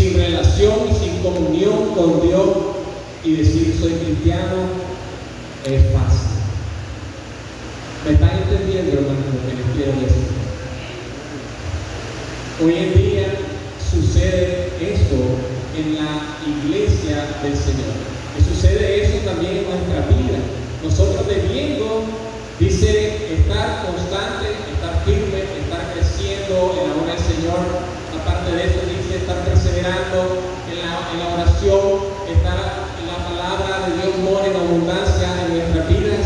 sin relación y sin comunión con Dios y decir soy cristiano es fácil. ¿Me están entendiendo, hermanos, lo que les quiero decir? Hoy en día sucede esto en la iglesia del Señor. Y sucede eso también en nuestra vida. Nosotros debiendo, dice, estar constante, estar firme, estar creciendo en la obra del Señor. Aparte de eso, dice, estar perseverando en la oración, estar en la palabra de Dios mora en abundancia en nuestras vidas.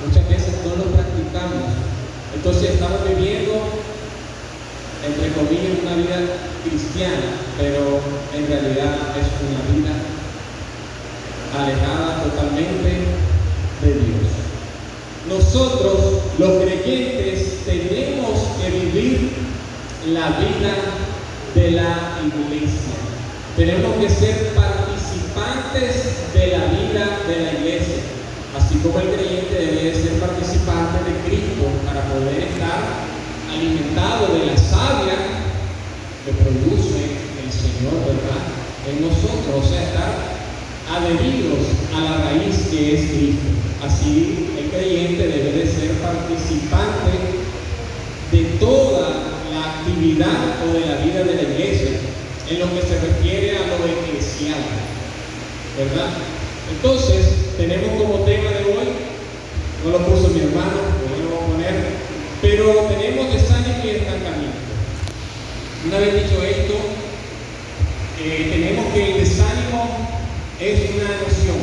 Muchas veces no lo practicamos. Entonces estamos viviendo, entre comillas, una vida cristiana, pero en realidad es una vida alejada totalmente de Dios. Nosotros, los creyentes, tenemos que vivir la vida de la iglesia. Tenemos que ser participantes de la vida de la iglesia. Así como el creyente debe ser participante de Cristo para poder estar alimentado de la savia que produce el Señor, ¿verdad?, en nosotros, o sea, estar adheridos a la raíz que es Cristo. Así el creyente debe de ser participante de toda la actividad o de la vida de la iglesia en lo que se refiere a lo eclesial, ¿verdad? Entonces, tenemos como tema de hoy, no lo puso mi hermano, yo lo voy a poner, pero tenemos desánimo y estancamiento. Una vez dicho esto, tenemos que el desánimo es una emoción.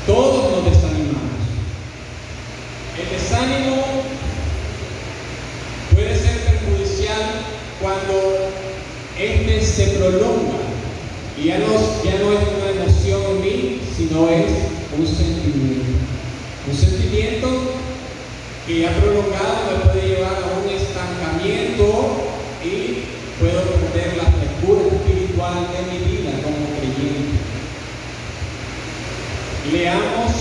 Todos nos desanimamos. El desánimo puede ser perjudicial cuando este se prolonga y ya no es una emoción en mí, sino es un sentimiento. Un sentimiento que ya prolongado me puede llevar a un estancamiento y puedo perder la frescura espiritual de mi vida como creyente. Leamos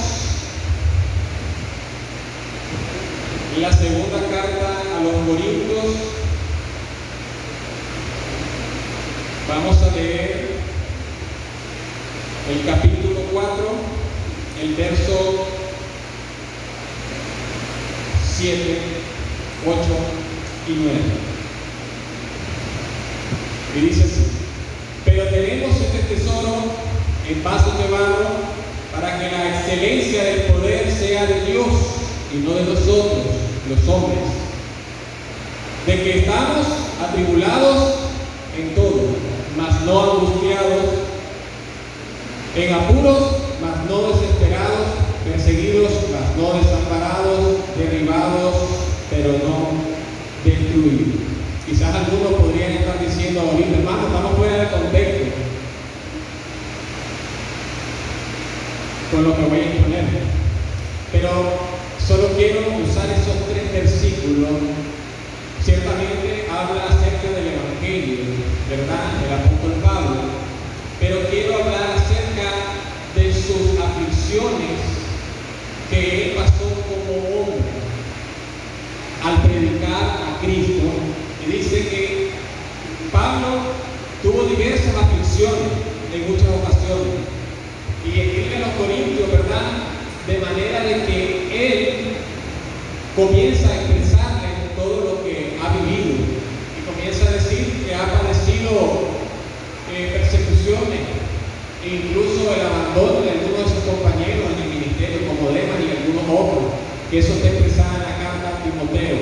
la segunda carta a los Corintios. Vamos a leer el capítulo 4, el verso 7, 8 y 9. Y dice así: pero tenemos este tesoro en vasos de barro, para que la excelencia del poder sea de Dios y no de nosotros, los hombres, de que estamos atribulados en todo, mas no angustiados, en apuros, mas no desesperados, perseguidos, mas no desamparados, derribados, pero no destruidos. Quizás algunos podrían estar diciendo ahorita, hermano, estamos fuera de contexto con lo que voy a exponer, pero solo quiero usar esos 3 versículos. Ciertamente habla acerca del Evangelio, ¿verdad?, del apóstol Pablo, pero quiero hablar acerca de sus aflicciones que él pasó como hombre al predicar a Cristo. Y dice que Pablo tuvo diversas aflicciones en muchas ocasiones, y escribe a los Corintios, ¿verdad?, de manera de que él comienza a expresarle todo lo que ha vivido y comienza a decir que ha padecido persecuciones e incluso el abandono de algunos de sus compañeros en el ministerio, como Demas y algunos otros, que eso está expresado en la carta a Timoteo.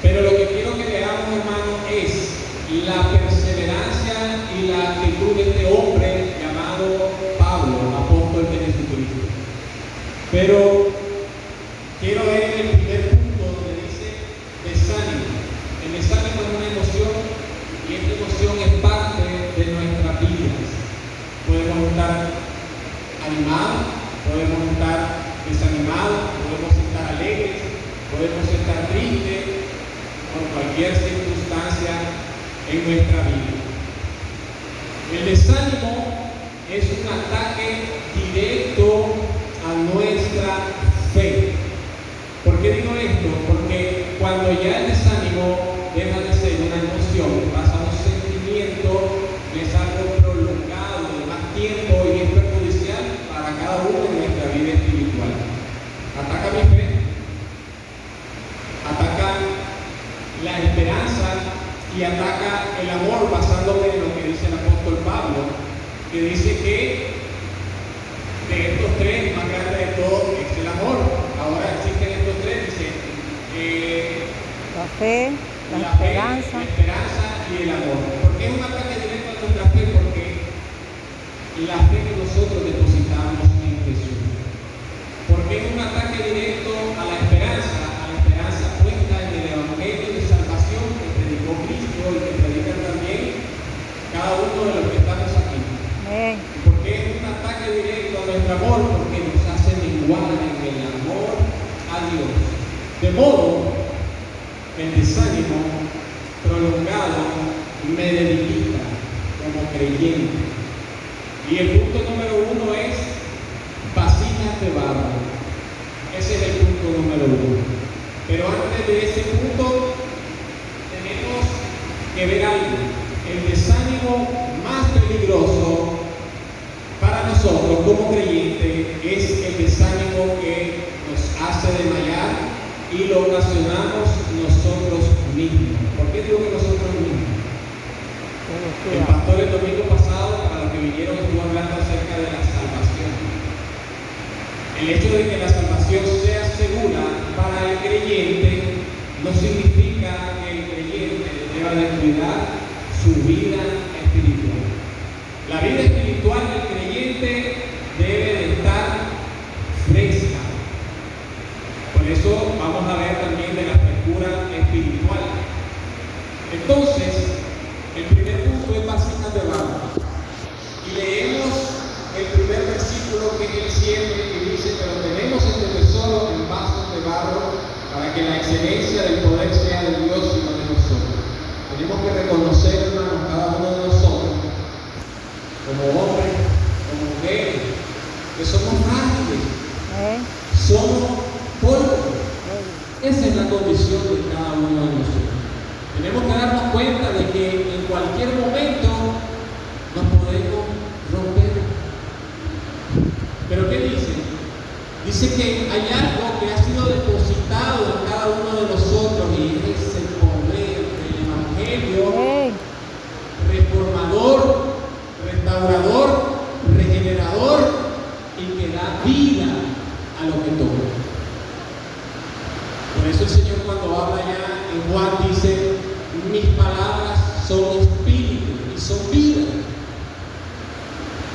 Pero lo que quiero que veamos, hermano, es la perseverancia y la actitud de este hombre llamado Pablo, apóstol de Jesucristo. Pero quiero ver el primer punto donde dice desánimo. El desánimo es una emoción y esta emoción es parte de nuestras vidas. Podemos estar animados, podemos estar desanimados, podemos estar alegres, podemos estar tristes por cualquier circunstancia en nuestra vida. El desánimo es un ataque directo a nuestra fe. ¿Por qué digo esto? Porque cuando ya el desánimo deja de ser una emoción, pasa a un sentimiento, que dice que de estos tres, el más grande de todos es el amor. Ahora existen estos tres, dice la fe, la esperanza y el amor. ¿Por qué es un ataque directo a nuestra fe? Porque la fe que nosotros depositamos en Jesús. Porque es un ataque directo a la esperanza puesta en el Evangelio de salvación que predicó Cristo y que predican también cada uno de los que estamos aquí. Porque es un ataque directo a nuestro amor, porque nos hace menguar en el amor a Dios. De modo que el desánimo prolongado me debilita como creyente. Y el punto número 1 es vasijas de barro. Ese es el punto número 1. Pero antes de ese punto, tenemos que ver algo. El desánimo más peligroso para nosotros como creyentes es el desánimo que nos hace desmayar y lo ocasionamos nosotros mismos. ¿Por qué digo que nosotros mismos? El pastor el domingo pasado, para los que vinieron, estuvo hablando acerca de la salvación. El hecho de que la salvación sea segura para el creyente no significa que el creyente deba de cuidar su vida espiritual. La vida espiritual del creyente debe de estar fresca. Por eso vamos a ver también de la frescura espiritual. Entonces, el primer punto es vasijas de barro. Y leemos el primer versículo, que es el 7, que dice: pero tenemos este tesoro en vasos de barro, para que la excelencia del poder sea de Dios y no de nosotros. Tenemos que reconocer, hermanos, cada uno de nosotros, como hombres, como mujeres, que somos frágiles, somos polvo. Esa es la condición de cada uno de nosotros. Tenemos que darnos cuenta de que en cualquier momento nos podemos romper. ¿Pero qué dice? Dice que hay algo que ha sido depositado en cada uno de nosotros, y es el poder del Evangelio reformador, restaurador, regenerador, y que da vida a lo que toca. Por eso el Señor, cuando habla ya en Juan, dice: mis palabras son espíritu y son vida.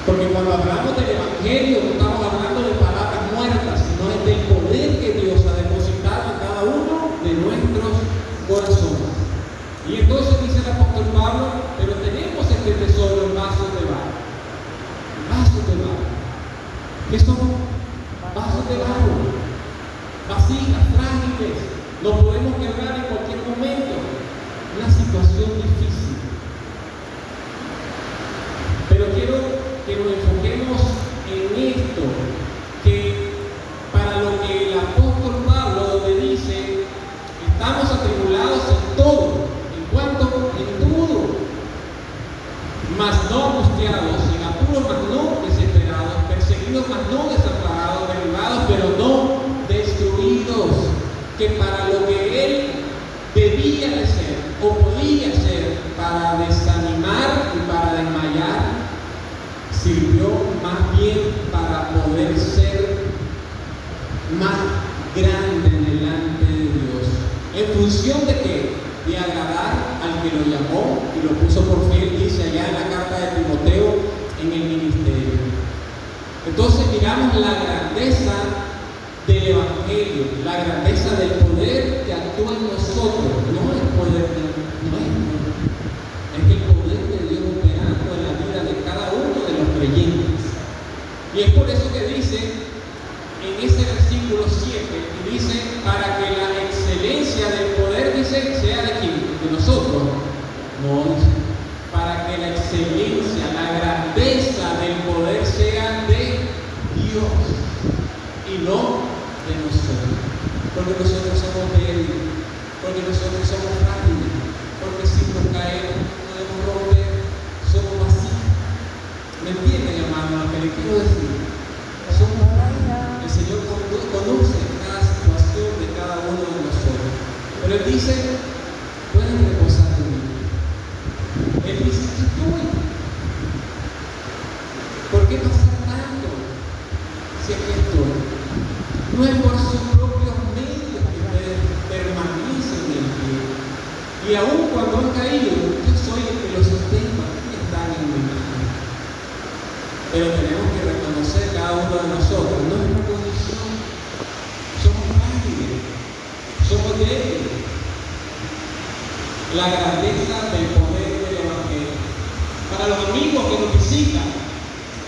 Porque cuando hablamos del Evangelio no estamos hablando de palabras muertas, sino es del poder que Dios ha depositado en cada uno de nuestros corazones. Y entonces dice el apóstol Pablo: pero tenemos este tesoro en vasos de barro. Vasos de barro. ¿Qué son? Vasos de barro. Vasijas frágiles. Nos podemos quebrar en cualquier momento. Una situación difícil. Pero quiero que nos enfoquemos en esto, que para lo que el apóstol Pablo donde dice: estamos atribulados en todo. ¿En cuánto? En todo. Mas no angustiados, en apuros, mas no desesperados, perseguidos, mas no desamparados, derribados, pero no destruidos. Que para lo que él debía de ser o podía ser para desanimar y para desmayar, sirvió más bien para poder ser más grande delante de Dios. ¿En función de qué? De agradar al que lo llamó y lo puso por fiel, dice allá en la carta de Timoteo, en el ministerio. Entonces miramos la grandeza del Evangelio, la grandeza del poder que actúa en nosotros. No es poder nuestro, es que el poder de Dios operando en la vida de cada uno de los creyentes. Y es por eso que dice en ese versículo 7, y dice: para que la excelencia del poder, dice, sea de quién, de nosotros. No, dice, para que la excelencia, la grandeza del poder sea de Dios y no de nosotros, porque nosotros somos débiles, porque nosotros somos frágiles, porque si nos caemos podemos romper, somos vacíos. ¿Me entienden, hermano? Lo que le quiero decir, somos frágiles. El Señor conoce cada situación de cada uno de nosotros, pero Él dice: pueden reposar en mí. Él dice: ¿por qué pasar tanto? Si aquí estoy. No es por sus propios medios que ustedes permanecen en pie. Y aún cuando han caído, yo soy el que los sostengo, aquí están en mi mano. Pero tenemos que reconocer cada uno de nosotros nuestra condición. Somos frágiles, somos débiles. La grandeza del poder del Evangelio. Para los amigos que nos visitan,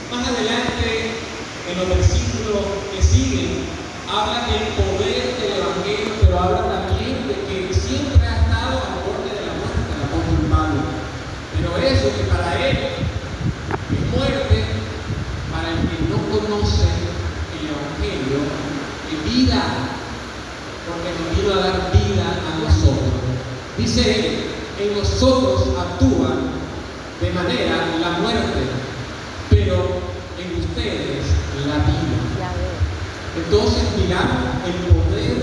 más adelante en los versículos que siguen, habla del poder del Evangelio, pero habla también de que siempre ha estado al borde de la muerte el apóstol Pablo. Pero eso que para él es muerte, para el que no conoce el Evangelio, es vida, porque nos vino a dar vida a nosotros. Dice él, en nosotros actúa de manera la muerte, pero en ustedes la vida. Entonces miramos el poder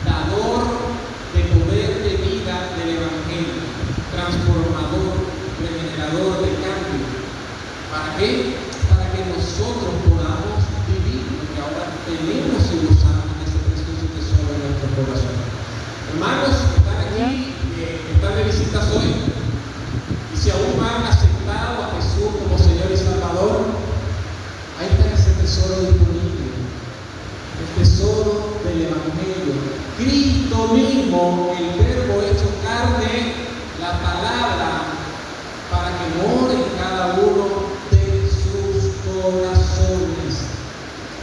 dador de poder de vida del Evangelio, transformador, regenerador de cambio. ¿Para qué? Para que nosotros podamos vivir lo que ahora tenemos y gozamos de ese precioso tesoro en nuestro corazón. Hermanos, están aquí, están de visitas hoy, y si aún no han aceptado a Jesús como Señor y Salvador, ahí está ese tesoro disponible, el tesoro del Evangelio. Cristo mismo, el Verbo hecho carne, la palabra, para que more en cada uno de sus corazones.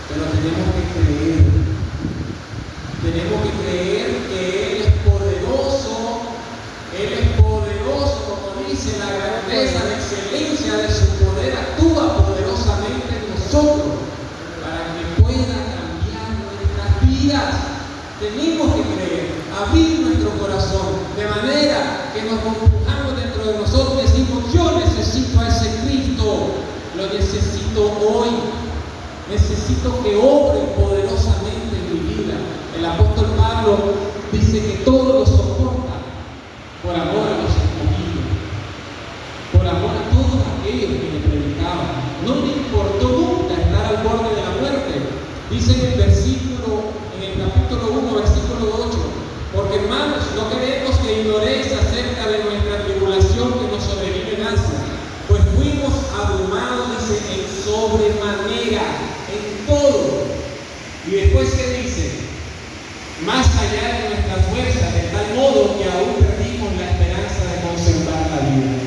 Pero tenemos que creer. Tenemos que creer que Él es poderoso. Él es poderoso, como dice, la grandeza, la excelencia de su poder actúa poderosamente en nosotros para que pueda cambiar nuestras vidas. Tenemos que creer, abrir nuestro corazón, de manera que nos compujamos dentro de nosotros y decimos, yo necesito a ese Cristo, lo necesito hoy, necesito que obre poderosamente en mi vida. El apóstol Pablo dice que todo lo soporta por amor a los escogidos, por amor a todos aquellos que le predicaban. No le importó nunca estar al borde de la muerte. Dice en el capítulo 1, versículo 8, porque hermanos, no queremos que ignoréis acerca de nuestra tribulación que nos sobrevino en Asia, pues fuimos abrumados, dice, en sobremanera, en todo. Y después, ¿qué dice? Más allá de nuestras fuerzas, de tal modo que aún perdimos la esperanza de conservar la vida.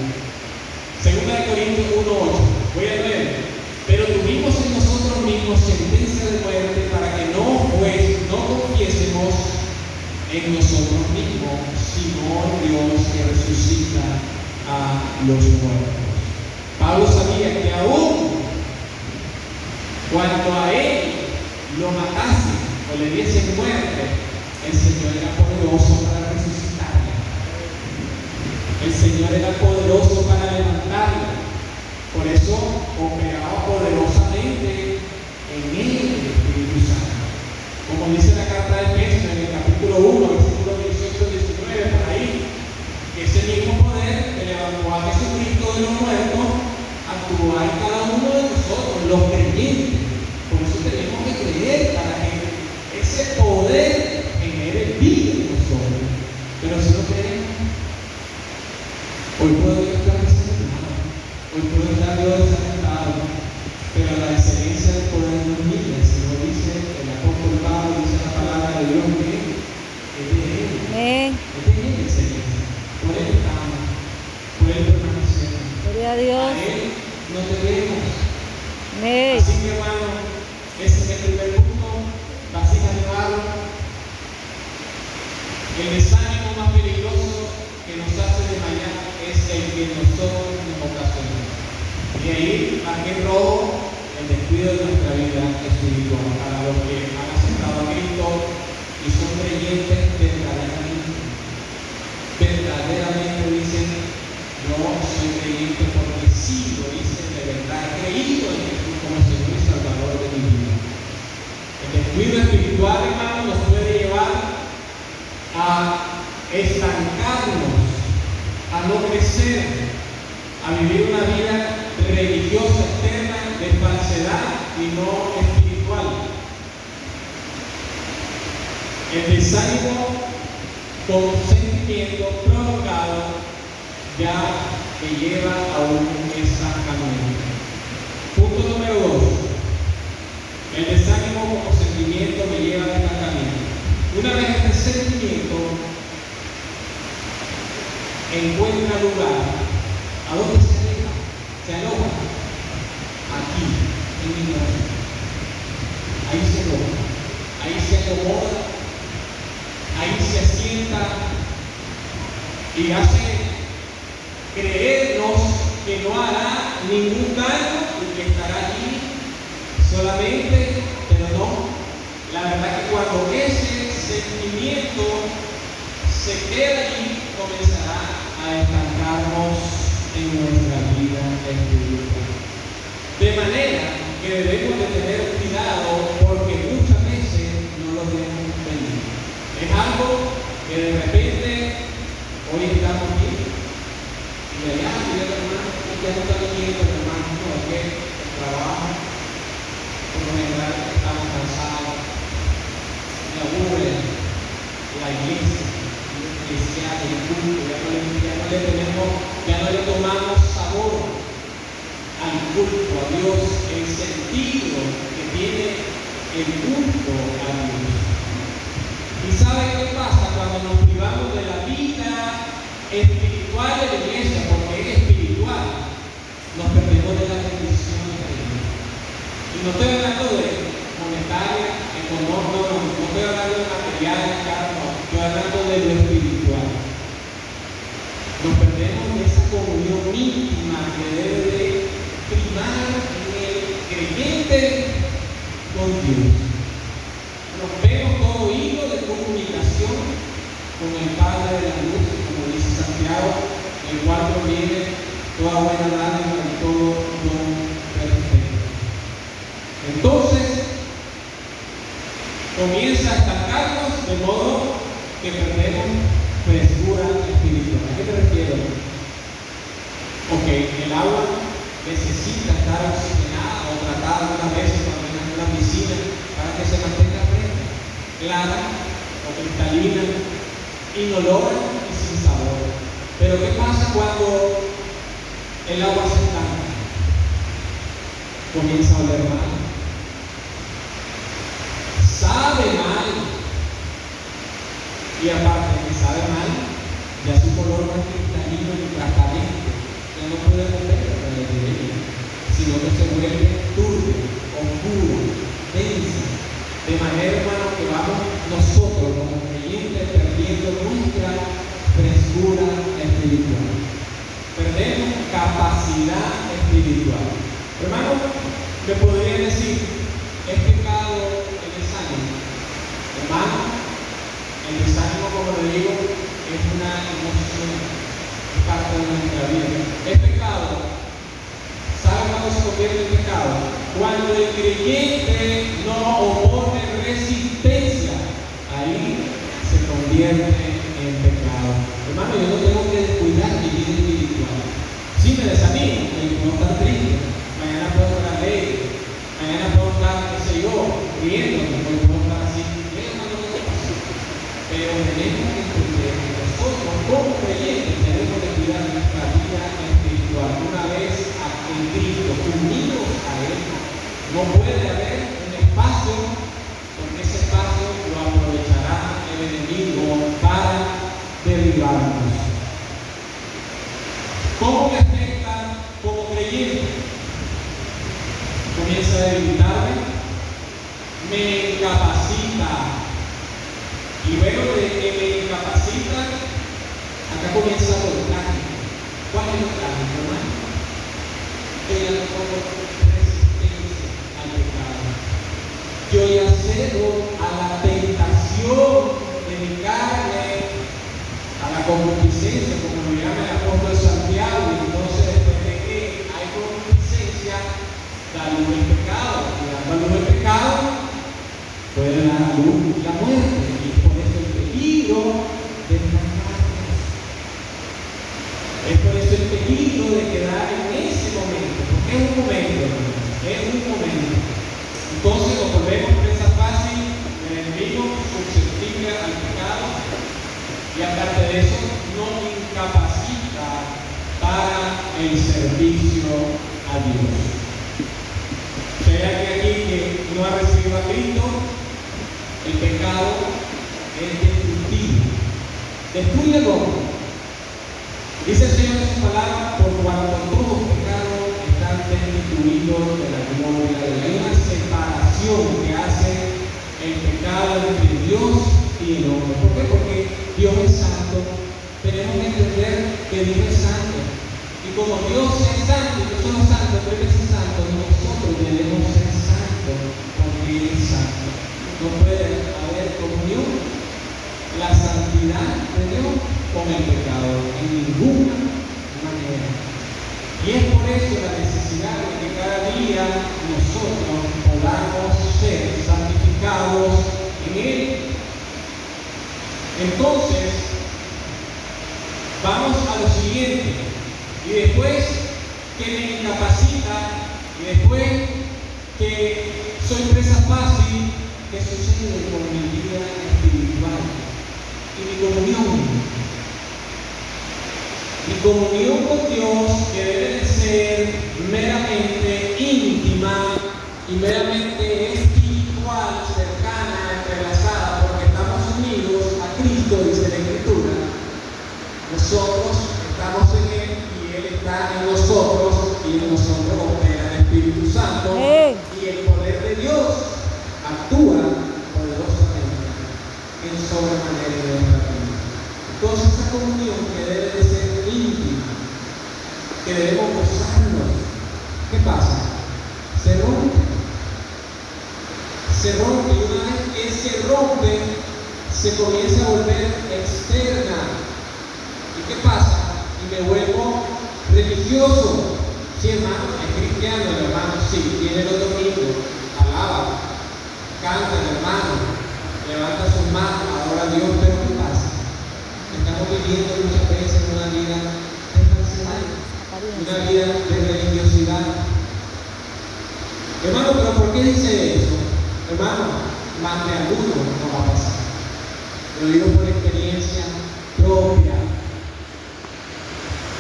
Segunda de Corintios 1:8. Voy a leer. Pero tuvimos en nosotros mismos sentencia de muerte para que no confiésemos en nosotros mismos, sino en Dios que resucita a los muertos. Pablo sabía que aún cuando a él lo matasen o le diesen muerte, el Señor era poderoso para resucitarle. El Señor era poderoso para levantarle. Por eso operaba poderosamente en él el Espíritu Santo. Como dice la carta de Efesios en el capítulo 1, versículos 18-19, por ahí, que ese mismo poder que levantó a Jesucristo de los muertos actúa en cada uno de nosotros, los creyentes. Por eso tenemos que creer para que ese poder genere vida en nosotros. Pero si no creemos, hoy puedo estar desanimado, hoy puedo estar yo desalentado, pero la excelencia del poder no es mía. El Señor dice, el apóstol Pablo dice la palabra de Dios que es de Él. Es de Él la excelencia. Por Él estamos, por Él permanecemos. Gloria a Dios. A Él nos debemos. Amén. Así que, hermano, ese es el primer punto. Vasijas de barro. El desánimo más peligroso que nos hace desmayar es el que nosotros nos ocasionamos. Y ahí, aquí en rojo, el descuido de nuestra vida espiritual. Para los que han aceptado a Cristo y son creyentes verdaderamente dicen, yo soy creyente porque sí lo dicen de verdad. He creído en Jesús como Señor y Salvador de mi vida. El descuido espiritual, hermano, nos puede llevar a estancarnos, a no crecer, a vivir una vida religiosa externa de Desánimo con sentimiento provocado ya me lleva aún esa camino. Punto número 2. El desánimo como sentimiento me lleva a esta camino. Una vez este sentimiento encuentra lugar, ¿a dónde se aleja? Se aloja. Aquí, en mi corazón. Ahí se aloja. Ahí se acomoda. Ahí se asienta y hace creernos que no hará ningún daño y que estará allí solamente, pero no. La verdad que cuando ese sentimiento se queda allí, comenzará a estancarnos en nuestra vida espiritual. De manera que debemos de tener cuidado porque muchas veces no lo debemos venir. Es algo que de repente hoy estamos aquí y allá, y el hermano, ya no está viniendo, hermano, no, es que el trabajo, por lo general, estamos cansados, me aburre la iglesia, el culto, ya no le tomamos sabor al culto a Dios, el sentido que tiene el culto a Dios. ¿Y sabe qué pasa cuando nos privamos de la vida espiritual de la iglesia? Porque es espiritual, nos perdemos de la bendición de Dios. Y no estoy hablando de monetaria, económica, no estoy hablando de material, no, estoy hablando de lo espiritual. Nos perdemos de esa comunión íntima que debe de primar en el creyente con Dios. Rompemos todo hilo de comunicación con el Padre de la luz, como dice Santiago, el cual proviene toda buena dádiva y todo don perfecto. Entonces, comienza a estancarnos de modo que perdemos frescura espiritual. ¿A qué te refiero? Ok, el agua necesita estar oxigenada o tratada algunas veces cuando está en una piscina para que se mantenga fresca, clara o cristalina, inolora y sin sabor. Pero ¿qué pasa cuando el agua se estanca? Comienza a oler mal, sabe mal, y aparte de que sabe mal, ya su color no es cristalino ni transparente, ya no podemos ver a través de ella, sino que se vuelve turbia, oscura, densa, de manera, hermano, que vamos nosotros como creyentes perdiendo nuestra frescura espiritual. Perdemos capacidad espiritual. Hermano, me podría decir, ¿es pecado el desánimo? Hermano, el desánimo, como le digo, es una emoción, es parte de nuestra vida. ¿Es pecado? ¿Sabe cuándo se convierte en pecado? Cuando el creyente no opone resistencia, ahí se convierte en pecado. Hermano, yo no tengo que descuidar mi vida espiritual. Si me desanimo, me puedo estar triste, mañana puedo estar alegre, mañana puedo estar, qué sé yo, riendo, puedo estar así. Pero tenemos que entender que nosotros como creyentes tenemos que cuidar nuestra vida espiritual. Una vez en Cristo, unidos a Él, no puede haber un espacio, porque ese espacio lo aprovechará el enemigo para derribarnos. ¿Cómo me afecta como creyente? Comienza a debilitarme, me incapacita. Y luego de que me incapacita, acá comienza lo trágico. ¿Cuál es lo trágico, hermano? Que ya no pongo resistencia al pecado. Yo ya cedo a la tentación de mi carne, a la concupiscencia, como lo llama el apóstol Santiago, y entonces después de que hay concupiscencia, da luz el pecado. Y dando luz el pecado, puede dar luz la muerte. De estancarnos. Es por eso el peligro de quedar en ese momento, porque es un momento, es un momento. Entonces nos volvemos presa fácil del enemigo susceptible al pecado. servicio a Dios. Si hay alguien aquí que no ha recibido a Cristo, el pecado es destructivo. Destruye el hombre. Dice el Señor en su palabra, por cuanto todos pecados están destituidos de la gloria de Dios. Hay una separación que hace el pecado entre Dios y el hombre. ¿Por qué? Porque Dios es santo. Tenemos que entender que Dios es santo. Y como Dios es santo y nosotros somos santos, pero Él es santo, nosotros debemos ser santos porque Él es santo. No puede haber comunión, la santidad de Dios con el pecado, en ninguna manera. Y es por eso la necesidad de que cada día nosotros podamos ser santificados en Él. Entonces, vamos a lo siguiente. Y después que me incapacita, y después que soy presa fácil, ¿qué sucede con mi vida espiritual? Y mi comunión. Mi comunión con Dios, que debe de ser meramente íntima y meramente espiritual, cercana, entrelazada, porque estamos unidos a Cristo, dice la Escritura. Nosotros estamos en Él y Él está en nosotros, y en nosotros opera el Espíritu Santo, y el poder de Dios actúa poderosamente en sobremanera de nuestra vida. Entonces, esa comunión que debe de ser íntima, que debemos gozarnos, ¿qué pasa? Se rompe. Se rompe, y una vez que se rompe, se comienza a volver externa. ¿Y qué pasa? Y me vuelvo religioso. Sí, hermano, es cristiano el hermano, sí, viene los domingos, alaba, canta el hermano, levanta sus manos, adora a Dios, pero ¿qué pasa? Estamos viviendo muchas veces una vida de falsedad, una vida de religiosidad. Hermano, ¿pero por qué dice eso? Hermano, más de alguno no va a pasar. Lo digo por experiencia propia.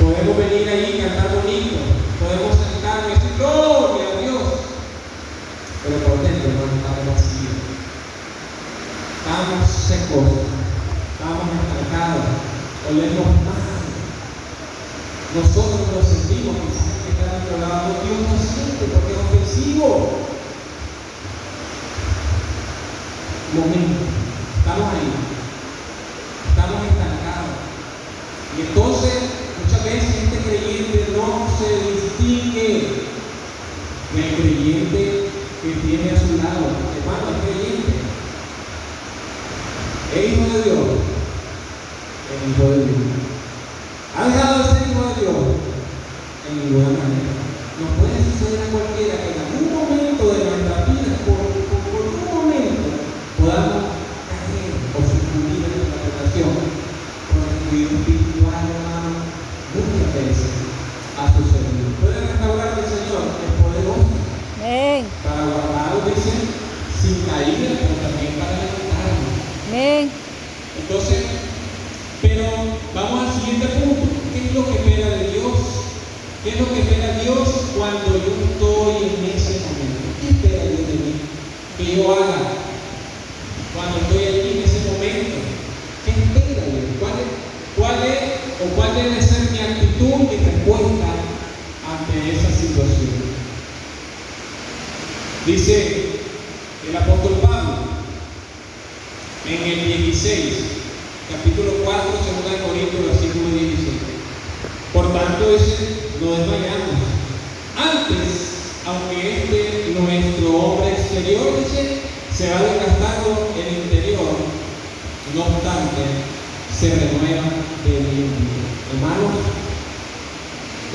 Podemos venir ahí y cantar bonito, podemos sentarnos y decir gloria a Dios, pero por dentro no estamos vacíos, estamos secos, estamos estancados, olemos mal. Nosotros lo sentimos, quizás que está a nuestro lado, Dios no siente porque es ofensivo. Momento, estamos ahí, estamos estancados, y entonces muchas veces este creyente no se distingue del creyente que tiene a su lado. Hermano, es creyente, es hijo de Dios, es hijo de Dios. ¿Ha dejado de ser hijo de Dios? En ninguna manera. Nos puede suceder a cualquiera que en algún momento de nuestra vida, por un momento, podamos caer o sucumbir en la tentación por el descuido espiritual, hermano. Muchas veces ha sucedido. Puede restaurar el Señor, es poderoso para guardarnos, dice, sin caída, pero también para levantarnos. Entonces, pero vamos al siguiente punto. ¿Qué es lo que espera de Dios? ¿Qué es lo que espera Dios cuando yo estoy en ese momento? ¿Qué espera Dios de mí? Que yo haga cuando estoy aquí en ese momento. ¿Qué espera Dios? ¿Cuál debe ser mi actitud y respuesta ante esa situación? Dice el apóstol Pablo en el 16, capítulo 4, 2 Corintios, versículo 16. Por tanto, no desmayamos. Antes, aunque nuestro hombre exterior, dice, se va desgastando el interior, no obstante, se renueva de día en día. Hermanos,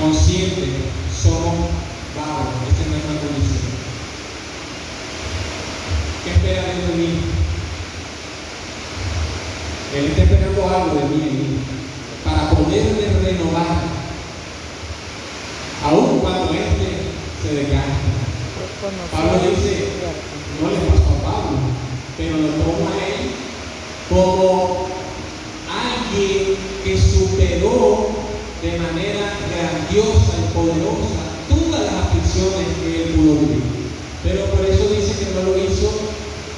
conscientes, somos vagos. Esta es nuestra condición. ¿Qué espera Dios de mí? Él está esperando algo de mí para poderme renovar, aun cuando se desgasta. Pablo dice, no le pasó a Pablo, pero lo toma a él como alguien que superó de manera grandiosa el poderosa todas las aflicciones que él pudo vivir. Pero por eso dice que no lo hizo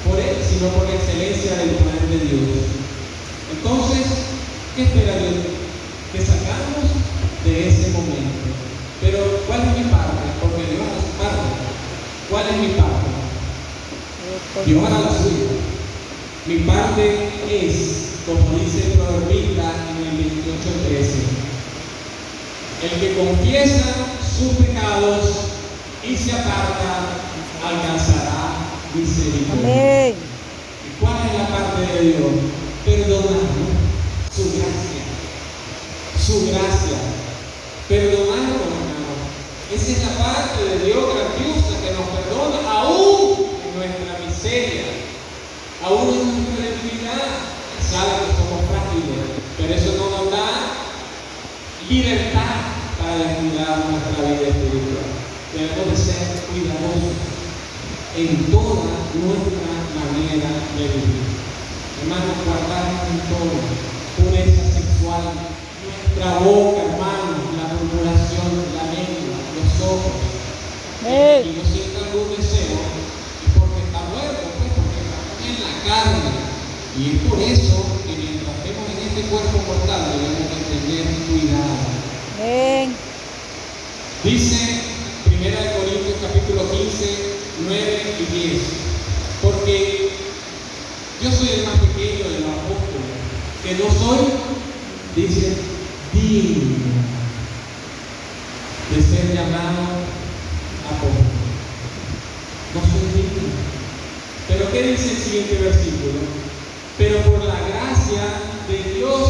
por él, sino por la excelencia del poder de Dios. Entonces, ¿qué espera Dios? Que salgamos de ese momento. Pero, ¿cuál es mi parte? Porque Dios hará su parte. ¿Cuál es mi parte? Dios hará la suya. Mi parte es, como dice el proverbista en el 28:13, el que confiesa sus pecados y se aparta, alcanzará misericordia. Amén. ¿Y cuál es la parte de Dios? Perdonarnos, su gracia. Su gracia. Perdonarnos, hermano. Esa es la parte de Dios grandiosa que nos perdona aún en nuestra miseria, aún en nuestra debilidad. Sabe que somos frágiles, pero eso no nos da libertad para descuidar nuestra vida espiritual. Debemos de ser cuidadosos en toda nuestra manera de vivir. Hermanos, guardarnos en todo, pureza sexual, nuestra boca, hermanos, la murmuración, la lengua, los ojos. Y no sienta algún deseo, es porque está muerto, pues, porque está en la carne. Y es por eso que mientras estemos en este cuerpo mortal debemos de tener cuidado. Amén. Dice 1 Corintios capítulo 15, 9 y 10. Porque yo soy el más pequeño de los apóstoles, que no soy, dice, digno de ser llamado apóstol. No soy digno. Pero ¿qué dice el siguiente versículo? Pero por la gracia de Dios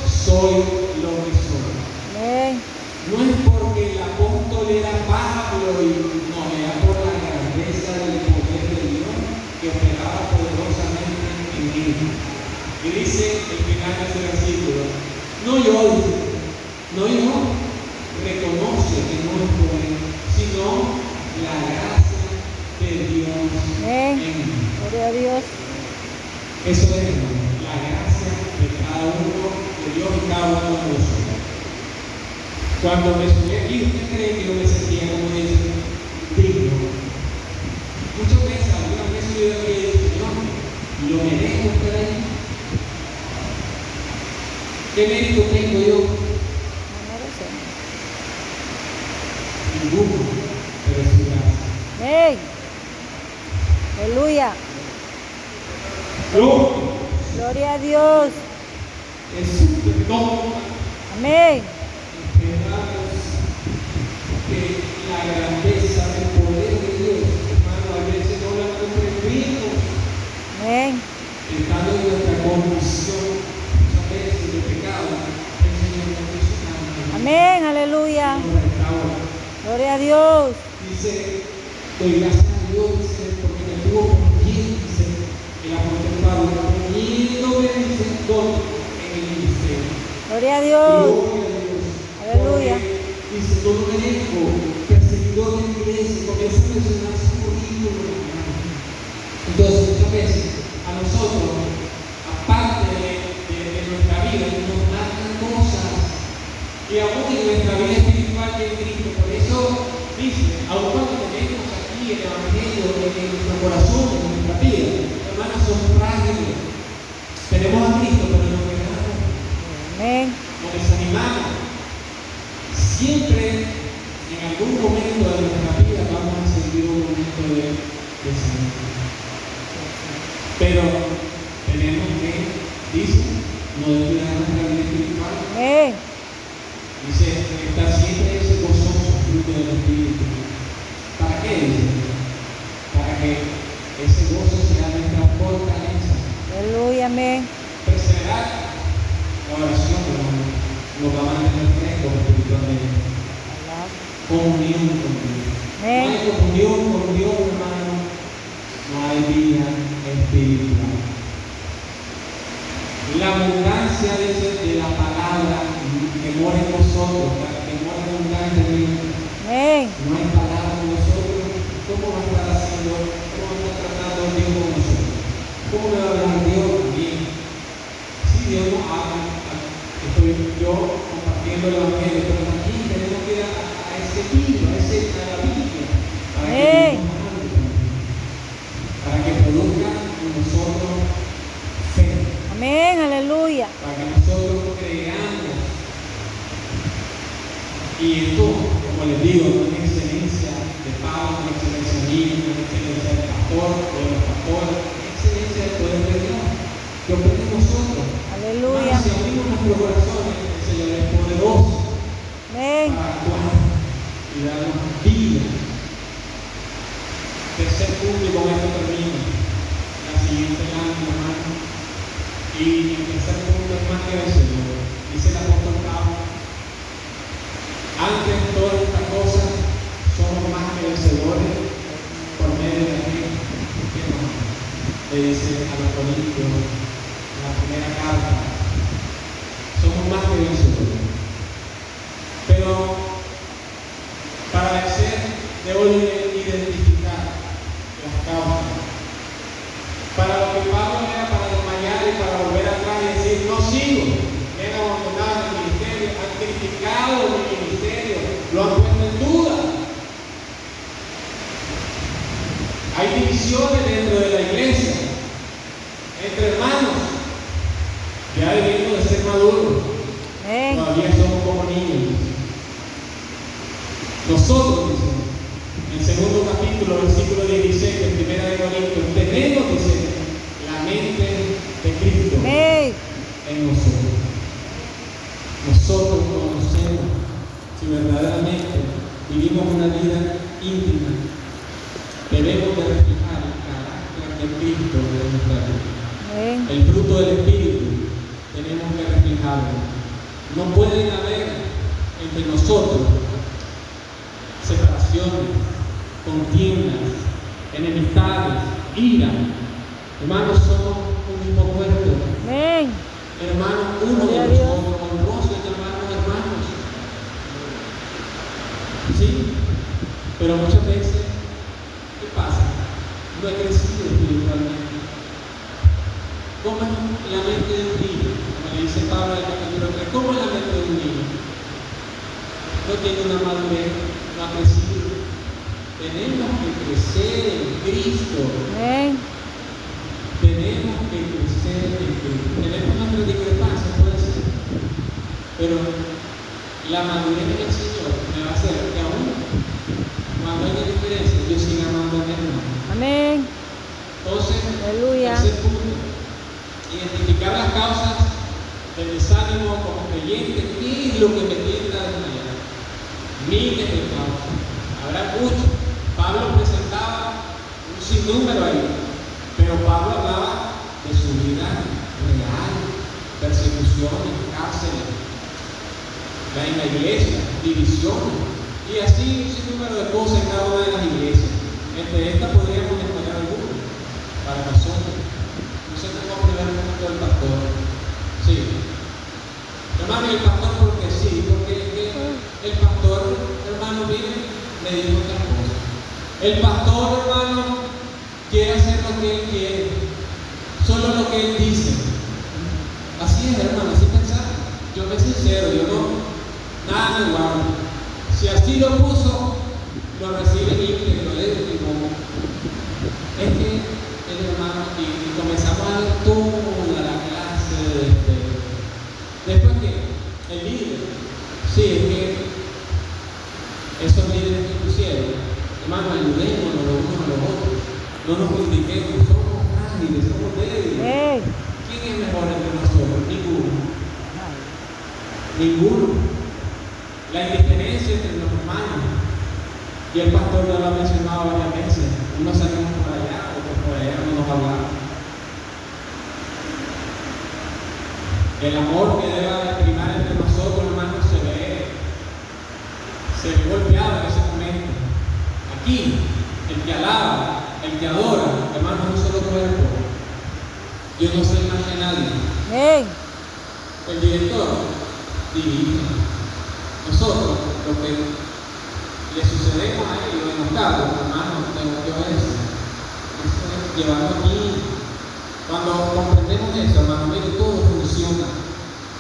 soy lo que soy. Amén. No es porque el apóstol era Pablo y no, era por la grandeza del poder de Dios que operaba poderosamente en mí. Y dice el final de ese versículo, no yo, reconoce que no es por él, sino la gracia de Dios Amén. en mí. Gloria a Dios. Eso es, hermano, la gracia de cada uno, de Dios y cada uno de nosotros. Cuando me subí aquí, ¿usted cree que yo me sentía, como dice, digno? Muchas veces, algunas veces yo he dicho, Señor, ¿lo merezco estar ahí? ¿Qué mérito tengo yo? No merecemos. Ninguno, pero es su gracia. Amén. Aleluya. Gloria a Dios. Es su perdón. Amén. Esperamos que la grandeza del poder de Dios, hermano, a veces no la comprendimos. Amén. Estando en nuestra condición, muchas veces de pecado, el Señor nos hizo. Amén. Aleluya. Nos restaura. Gloria a Dios. Dice, doy gracias a Dios, dice, porque me tuvo por bien, dice el apóstol Pablo, poniéndome, dice, don en el ministerio. Gloria a Dios. Gloria a Dios. Aleluya. Porque, dice, no lo merezco, perseguidor de la iglesia, comienza a mencionar su currículum. Entonces, muchas veces, a nosotros, aparte de nuestra vida, nos marcan cosas, y aún en nuestra vida espiritual de Cristo. Por eso dice, aun cuando tenemos aquí el Evangelio en nuestro corazón, en nuestra vida, hermanos, son frágiles. Tenemos a Cristo, pero nos quedamos, Amén. nos desanimamos. Siempre, en algún momento de nuestra vida, vamos a sentir un momento de desanimo. Pero tenemos que, dice, no descuidar nuestra vida espiritual. Amén. Dice, estar siempre ese gozoso fruto del Espíritu. ¿Para qué? Dice, para que ese gozo sea nuestra fortaleza. Aleluya. Amén. Perseverar la oración, hermano, nos va a mantener frescos espiritualmente. Comunión con Dios. No Amén. hay comunión con Dios, hermano, no hay vida espiritual. La abundancia de la palabra que mora en nosotros, que mora abundantemente. Amén. No hay palabra en nosotros. ¿Cómo va a estar haciendo? ¿Cómo va a estar tratando Dios con nosotros? ¿Cómo me va a hablar Dios también? Si Dios nos habla, estoy yo compartiendo el Evangelio, pero también tenemos que ir a ese dice a la Biblia, para que Amén. vivamos algo, para que produzca en nosotros fe, Amén. Aleluya. para que nosotros creamos. Y esto, como les digo, no es excelencia de Pablo, no es excelencia mía, no es excelencia del pastor o de los pastores, es excelencia del poder de Dios que opera en nosotros. Aleluya. Hermanos, si abrimos nuestros corazones, el Señor es poderoso Amén. para actuar y darnos vida. Tercer punto, y con esto termino. La siguiente lámina, hermano. Y el tercer punto es más que vencedor. Dice el apóstol Pablo: antes de todas estas cosas, somos más que vencedores por medio de aquel que nos ama. Le dice a los Corintios en la primera carta: somos más que vencedores. Pero para vencer debo identificar las causas. Para lo que Pablo era para desmayar y para volver atrás y decir: no sigo, me han abandonado en el ministerio, han criticado mi ministerio, lo han puesto en duda. Hay divisiones dentro de la iglesia, entre hermanos. Ya debemos de ser maduros. Amén. Todavía somos como niños. Nosotros, dice, en el segundo capítulo, versículo 16 de Primera de Corintios, tenemos, dice, la mente de Cristo Amén. en nosotros. Nosotros conocemos si verdaderamente vivimos una vida íntima. Debemos de reflejar el carácter de Cristo en nuestra vida. Amén. El fruto del Espíritu tenemos que reflejarlo. No pueden haber entre nosotros separaciones, contiendas, enemistades, ira. Hermanos, somos un mismo cuerpo. Amén. Hermanos, uno de Gloria a Dios. nosotros, honroso es llamarnos hermanos. Sí, pero muchas veces, ¿qué pasa? No he crecido espiritualmente. ¿Cómo es la mente de un niño? Como le dice Pablo en el capítulo 3, ¿cómo es la mente de un niño? No tiene una madurez, no ha crecido. Tenemos que crecer en Cristo. Amén. Tenemos que crecer en Cristo. Tenemos nuestras discrepancias, puede ser. Pero la madurez del Señor me va a hacer que aún cuando haya diferencia, yo siga amando a mi hermano. Amén. Entonces, Aleluya. tercer punto, identificar las causas del desánimo como creyente. ¿Qué es lo que me tienta a desmayar? Miles de causas. Habrá muchos. Pablo presentaba un sinnúmero ahí, pero Pablo hablaba de su vida real, persecuciones, cárceles, en la iglesia, divisiones, y así un sinnúmero de cosas en cada una de las iglesias. Entre estas podríamos escoger algunas para nosotros. Nosotros tenemos primer punto del pastor. Sí. Hermano, el pastor porque sí, porque el pastor, hermano, viene, me dijo otra cosa. El pastor, hermano, quiere hacer lo que él quiere, solo lo que él dice. Así es, hermano, así pensamos. Yo me sincero, yo no, nada me guardo. Si así lo puso, lo recibe íntegro, le digo, es que el hermano, y comenzamos a ver toda la clase después que el líder, sí, es que esos líderes que pusieron, hermano, ayudémonos los unos a los otros, no nos critiquemos, somos frágiles, somos débiles. Amén. ¿Quién es mejor entre nosotros? Ninguno. Ninguno. La indiferencia entre los hermanos, y el pastor ya lo ha mencionado varias veces, unos salimos por allá, otros por allá, no nos hablamos. El amor que debe primar entre nosotros, hermanos, se ve golpeado en ese momento. Aquí, el que alaba, el que adora, hermanos, es un solo cuerpo. Yo no soy más que nadie. Amén. El director dirige. Nosotros, lo que le sucedemos a ellos en los cargos, hermanos, tengo que obedecer. Eso es llevarlo aquí. Cuando comprendemos eso, hermano, mire, todo funciona.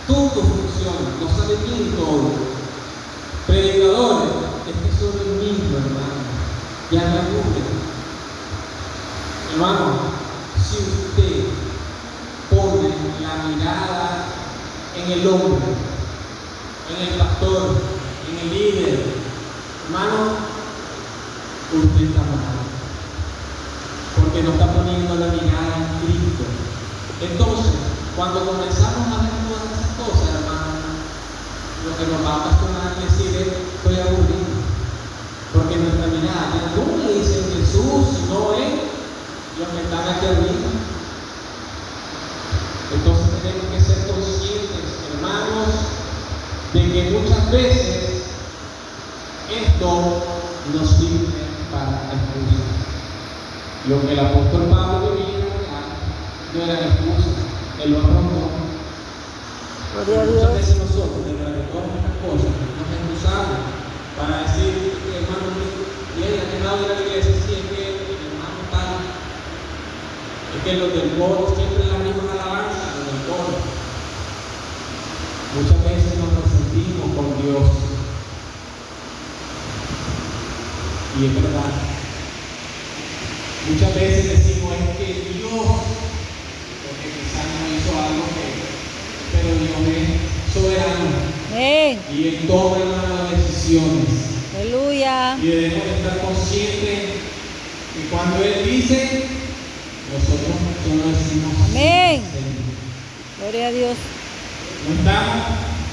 Todo funciona. No sale bien todo. Predicadores, es que son el mismo, ya no angustia. Hermano, si usted pone la mirada en el hombre, en el pastor, en el líder, hermano, usted está mal, porque no está poniendo la mirada en Cristo. Entonces, cuando comenzamos a ver todas esas cosas, hermano, lo que nos va a ocasionar es decir, estoy aburrido, porque nuestra mirada, ¿cómo le dicen Jesús si no es los que están aquí arriba? Entonces tenemos que ser conscientes, hermanos, de que muchas veces esto nos sirve para excusas. Lo que el apóstol Pablo venía a no eran excusas, él lo afrontó. Gloria a Muchas Dios. veces nosotros, de todas estas cosas, nos excusamos para decir, hermano, y él ha quedado de la iglesia, sí, es que el hermano tal, es que los del coro siempre la misma alabanza, los del coro. Muchas veces nos resentimos con Dios. Y es verdad. Muchas veces decimos, es que Dios, porque quizás no hizo algo pero Dios es soberano. Amén. Y Él toma las decisiones. Aleluya. Y debemos estar conscientes que cuando Él dice, nosotros solo decimos Amén. Señor. Gloria a Dios. No estamos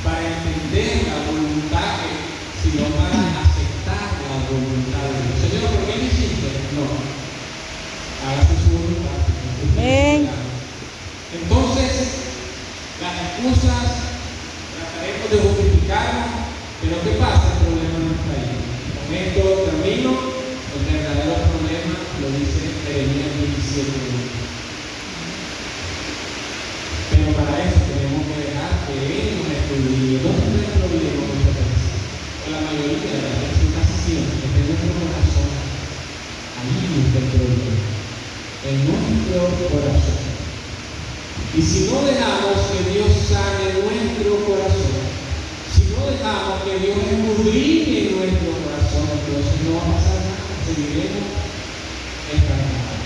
para entender la voluntad, sino para aceptar la voluntad de Dios. Señor, ¿por qué lo hiciste? No. Hágase su voluntad. Amén. Entonces, las excusas trataremos de justificarlas, pero ¿qué pasa? El problema no está ahí. Con esto termino. El verdadero problema lo dice Jeremías 17. Pero para eso tenemos que dejar que Él nos estudie. ¿Dónde está el problema muchas veces? O la mayoría de las veces, casi siempre, que en nuestro corazón. Ahí está el problema. En nuestro corazón. Y si no dejamos que Dios sane nuestro corazón, si no dejamos que Dios escudriñe nuestro corazón, entonces no va a pasar nada, seguiremos estancados.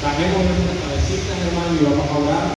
Bajemos nuestras cabecitas, hermano, y vamos a orar.